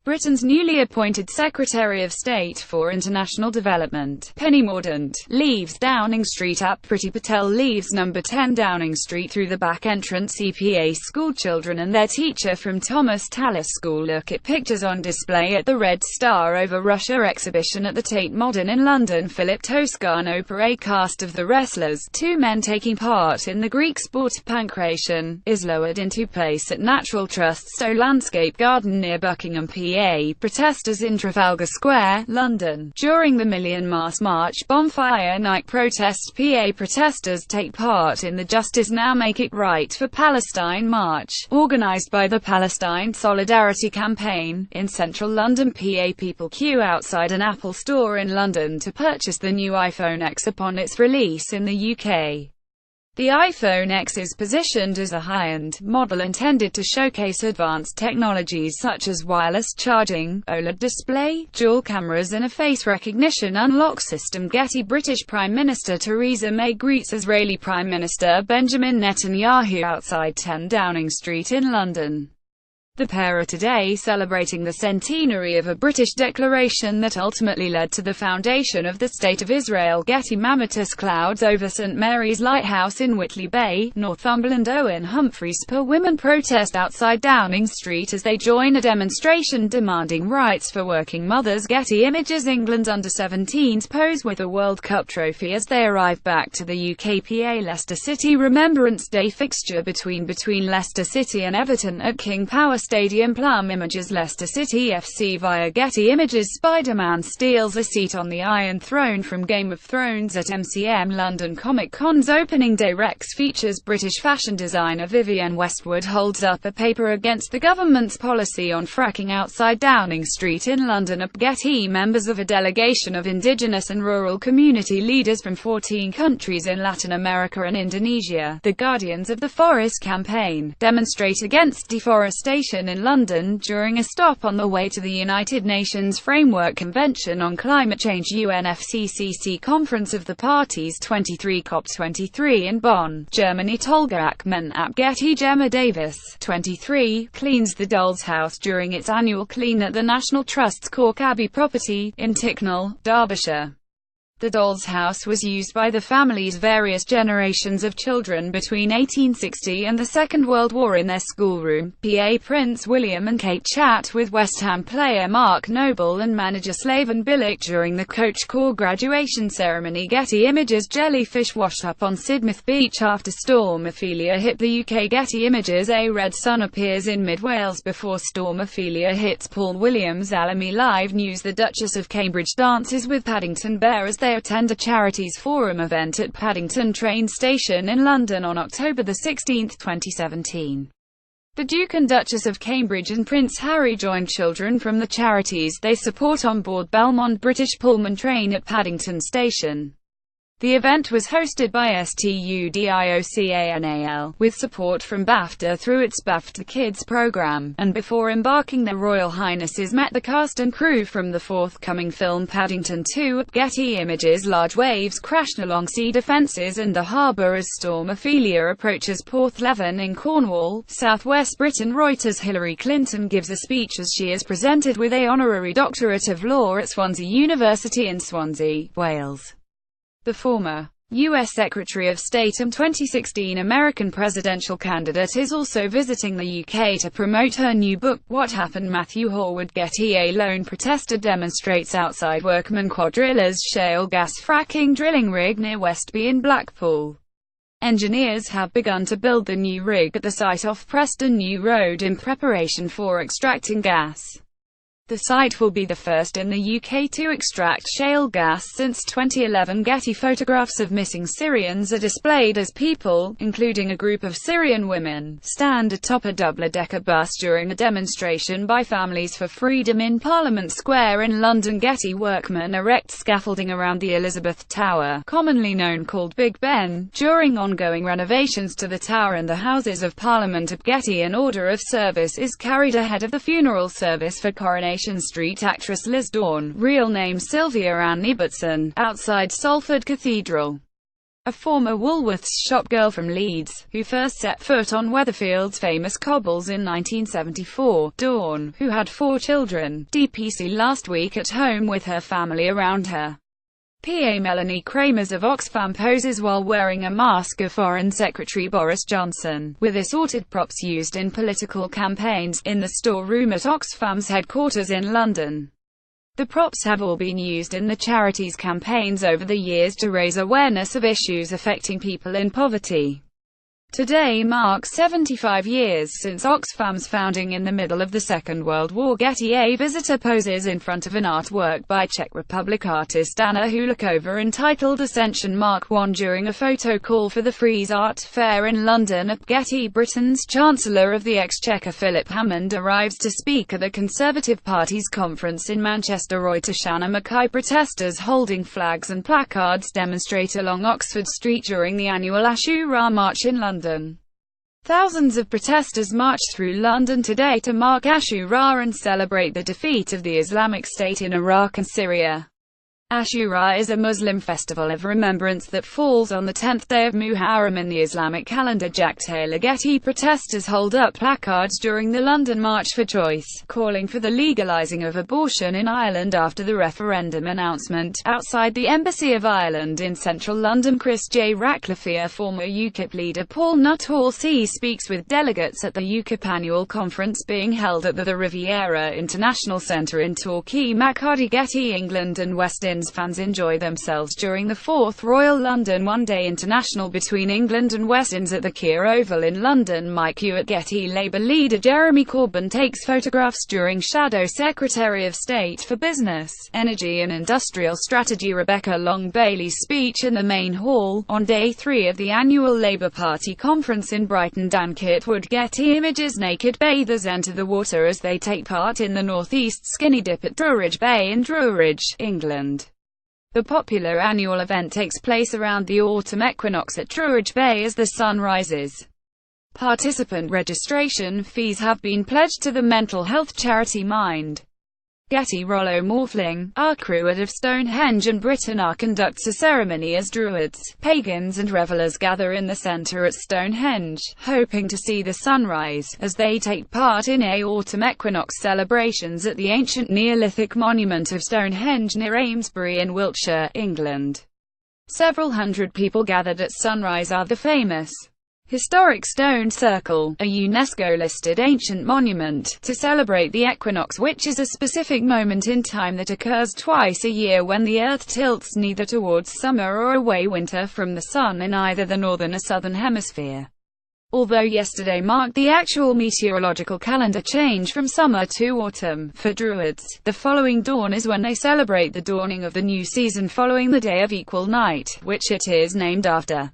Britain's newly appointed Secretary of State for International Development, Penny Mordaunt, leaves Downing Street at Priti. Patel leaves No. 10 Downing Street through the back entrance. EPA School children and their teacher from Thomas Tallis School look at pictures on display at the Red Star over Russia exhibition at the Tate Modern in London. Philip Toscano parade cast of the wrestlers, two men taking part in the Greek sport pankration, is lowered into place at Natural Trust's Stowe Landscape Garden near Buckingham, PA. Protesters in Trafalgar Square, London. During the Million Mast March bonfire night protest, PA protesters take part in the Justice Now Make It Right for Palestine march, organised by the Palestine Solidarity Campaign. In central London, PA, people queue outside an Apple store in London to purchase the new iPhone X upon its release in the UK. The iPhone X is positioned as a high-end model intended to showcase advanced technologies such as wireless charging, OLED display, dual cameras and a face recognition unlock system. Getty. British Prime Minister Theresa May greets Israeli Prime Minister Benjamin Netanyahu outside 10 Downing Street in London. The pair are today celebrating the centenary of a British declaration that ultimately led to the foundation of the State of Israel. Getty. Mammotus clouds over St Mary's Lighthouse in Whitley Bay, Northumberland. Owen Humphreys per women protest outside Downing Street as they join a demonstration demanding rights for working mothers. Getty Images. England's under-17s pose with a World Cup trophy as they arrive back to the UK. PA. Leicester City Remembrance Day fixture between Leicester City and Everton at King Power Stadium. Plum Images. Leicester City FC via Getty Images. Spider-Man steals a seat on the Iron Throne from Game of Thrones at MCM. London Comic Con's opening day. Rex features British fashion designer Vivienne Westwood holds up a paper against the government's policy on fracking outside Downing Street in London. At Getty, members of a delegation of indigenous and rural community leaders from 14 countries in Latin America and Indonesia, the Guardians of the Forest campaign, demonstrate against deforestation in London during a stop on the way to the United Nations Framework Convention on Climate Change UNFCCC Conference of the Parties 23 COP23 in Bonn, Germany. Tolga Akmen at Getty. Gemma Davis, 23, cleans the doll's house during its annual clean at the National Trust's Cork Abbey property in Ticknall, Derbyshire. The doll's house was used by the family's various generations of children between 1860 and the Second World War in their schoolroom. PA. Prince William and Kate chat with West Ham player Mark Noble and manager Slaven Bilic during the Coach Corps graduation ceremony. Getty Images. Jellyfish washed up on Sidmouth Beach after Storm Ophelia hit the UK. Getty Images. A red sun appears in mid-Wales before Storm Ophelia hits Paul Williams. Alamy Live News. The Duchess of Cambridge dances with Paddington Bear as they attend a Charities Forum event at Paddington train station in London on October 16, 2017. The Duke and Duchess of Cambridge and Prince Harry join children from the charities they support on board Belmont British Pullman train at Paddington station. The event was hosted by STUDIOCANAL, with support from BAFTA through its BAFTA Kids program, and before embarking their Royal Highnesses met the cast and crew from the forthcoming film Paddington 2. Getty Images. Large waves crashed along sea defences and the harbour as Storm Ophelia approaches Porthleven in Cornwall, southwest Britain. Reuters. Hillary Clinton gives a speech as she is presented with a honorary doctorate of law at Swansea University in Swansea, Wales. The former U.S. Secretary of State and 2016 American presidential candidate is also visiting the UK to promote her new book, What Happened. Matthew Horwood. Getty. A lone protester demonstrates outside Workman Quadrilla's shale gas fracking drilling rig near Westby in Blackpool. Engineers have begun to build the new rig at the site off Preston New Road in preparation for extracting gas. The site will be the first in the UK to extract shale gas since 2011. Getty photographs of missing Syrians are displayed as people, including a group of Syrian women, stand atop a double-decker bus during a demonstration by Families for Freedom in Parliament Square in London. Getty workmen erect scaffolding around the Elizabeth Tower, commonly known called Big Ben, during ongoing renovations to the tower and the Houses of Parliament at Getty. An order of service is carried ahead of the funeral service for Coronation Street actress Liz Dawn, real name Sylvia Ann Ibbotson, outside Salford Cathedral. a former Woolworths shop girl from Leeds, who first set foot on Weatherfield's famous cobbles in 1974, Dawn, who had 4 children, DPC last week at home with her family around her. PA Melanie Kramers of Oxfam poses while wearing a mask of Foreign Secretary Boris Johnson, with assorted props used in political campaigns, in the storeroom at Oxfam's headquarters in London. The props have all been used in the charity's campaigns over the years to raise awareness of issues affecting people in poverty. Today marks 75 years since Oxfam's founding in the middle of the Second World War. Getty. A visitor poses in front of an artwork by Czech Republic artist Anna Hulakova entitled Ascension Mark I during a photo call for the Frieze Art Fair in London at Getty. Britain's Chancellor of the Exchequer Philip Hammond arrives to speak at the Conservative Party's conference in Manchester. Reuters. Shanna Mackay. Protesters holding flags and placards demonstrate along Oxford Street during the annual Ashura March in London. Thousands of protesters marched through London today to mark Ashura and celebrate the defeat of the Islamic State in Iraq and Syria. Ashura is a Muslim festival of remembrance that falls on the 10th day of Muharram in the Islamic calendar. Jack Taylor. Getty. Protesters hold up placards during the London March for Choice, calling for the legalising of abortion in Ireland after the referendum announcement. Outside the Embassy of Ireland in central London, Chris J. Ratcliffe, former UKIP leader Paul Nuttall speaks with delegates at the UKIP annual conference being held at the Riviera International Centre in Torquay. Makati. Getty. England and West Indies fans enjoy themselves during the 4th Royal London One-Day International between England and West Indies at the Kia Oval in London. Mike Hewitt. Getty. Labour leader Jeremy Corbyn takes photographs during Shadow Secretary of State for Business, Energy and Industrial Strategy Rebecca Long-Bailey's speech in the main hall, on day 3 of the annual Labour Party conference in Brighton. Dan Kitwood. Getty Images. Naked bathers enter the water as they take part in the North East Skinny Dip at Druridge Bay in Druridge, England. The popular annual event takes place around the autumn equinox at Druridge Bay as the sun rises. Participant registration fees have been pledged to the mental health charity Mind. Getty. Rollo Morphling, our Druid of Stonehenge and Britain conducts a ceremony as Druids, pagans and revellers gather in the centre at Stonehenge, hoping to see the sunrise, as they take part in autumn equinox celebrations at the ancient Neolithic monument of Stonehenge near Amesbury in Wiltshire, England. Several hundred people gathered at sunrise are the famous historic Stone Circle, a UNESCO-listed ancient monument, to celebrate the equinox, which is a specific moment in time that occurs twice a year when the Earth tilts neither towards summer or away winter from the Sun in either the northern or southern hemisphere. Although yesterday marked the actual meteorological calendar change from summer to autumn, for Druids, the following dawn is when they celebrate the dawning of the new season following the day of equal night, which it is named after.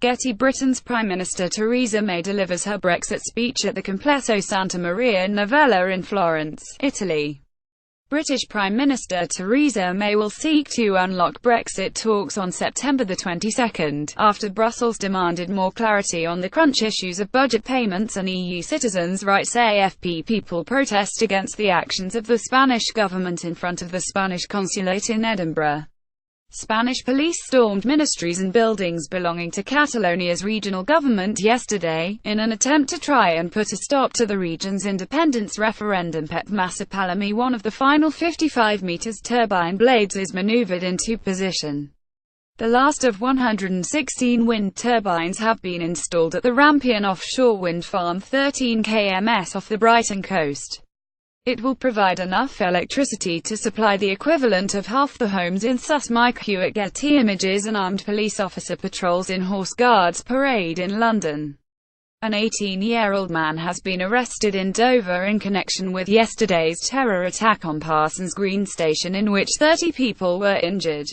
Getty. Britain's Prime Minister Theresa May delivers her Brexit speech at the Complesso Santa Maria Novella in Florence, Italy. British Prime Minister Theresa May will seek to unlock Brexit talks on September the 22nd, after Brussels demanded more clarity on the crunch issues of budget payments and EU citizens' rights. AFP. People protest against the actions of the Spanish government in front of the Spanish consulate in Edinburgh. Spanish police stormed ministries and buildings belonging to Catalonia's regional government yesterday, in an attempt to try and put a stop to the region's independence referendum. Pep Massapalami. One of the final 55 meters turbine blades is maneuvered into position. The last of 116 wind turbines have been installed at the Rampion offshore wind farm 13 km off the Brighton coast. It will provide enough electricity to supply the equivalent of half the homes in Sus. Mike Hewitt. Getty Images. An armed police officer patrols in Horse Guards Parade in London. An 18-year-old man has been arrested in Dover in connection with yesterday's terror attack on Parsons Green Station in which 30 people were injured.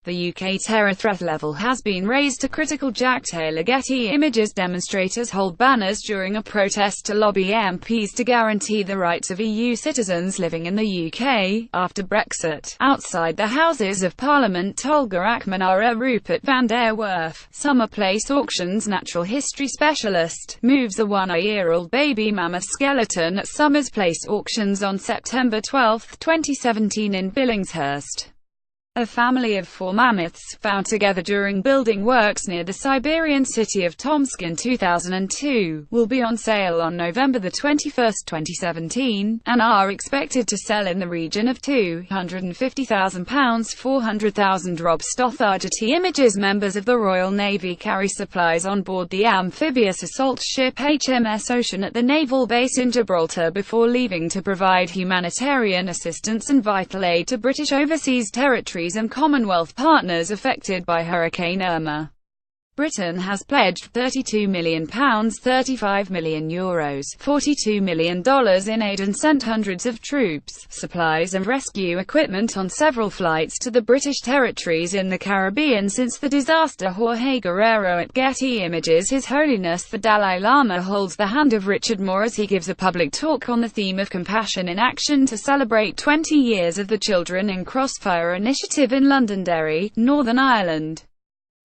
The UK terror threat level has been raised to critical. Jack Taylor. Getty Images. Demonstrators hold banners during a protest to lobby MPs to guarantee the rights of EU citizens living in the UK, after Brexit. Outside the Houses of Parliament, Tolga Akmanara. Rupert van der Werf, Summer Place Auctions natural history specialist, moves a 1-year-old baby mammoth skeleton at Summers Place Auctions on September 12, 2017 in Billingshurst. A family of 4 mammoths, found together during building works near the Siberian city of Tomsk in 2002, will be on sale on November 21, 2017, and are expected to sell in the region of £250,000. 400,000 Rob Stothard. Getty Images. Members of the Royal Navy carry supplies on board the amphibious assault ship HMS Ocean at the naval base in Gibraltar before leaving to provide humanitarian assistance and vital aid to British overseas territories and Commonwealth partners affected by Hurricane Irma. Britain has pledged £32 million, €35 million, $42 million in aid and sent hundreds of troops, supplies and rescue equipment on several flights to the British territories in the Caribbean since the disaster. Jorge Guerrero at Getty Images. His Holiness the Dalai Lama holds the hand of Richard Moore as he gives a public talk on the theme of compassion in action to celebrate 20 years of the Children in Crossfire initiative in Londonderry, Northern Ireland.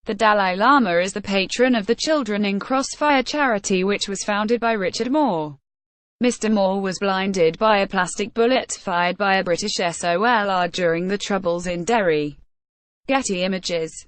The Dalai Lama is the patron of the Children in Crossfire charity, which was founded by Richard Moore. Mr. Moore was blinded by a plastic bullet fired by a British SOLR during the Troubles in Derry. Getty Images.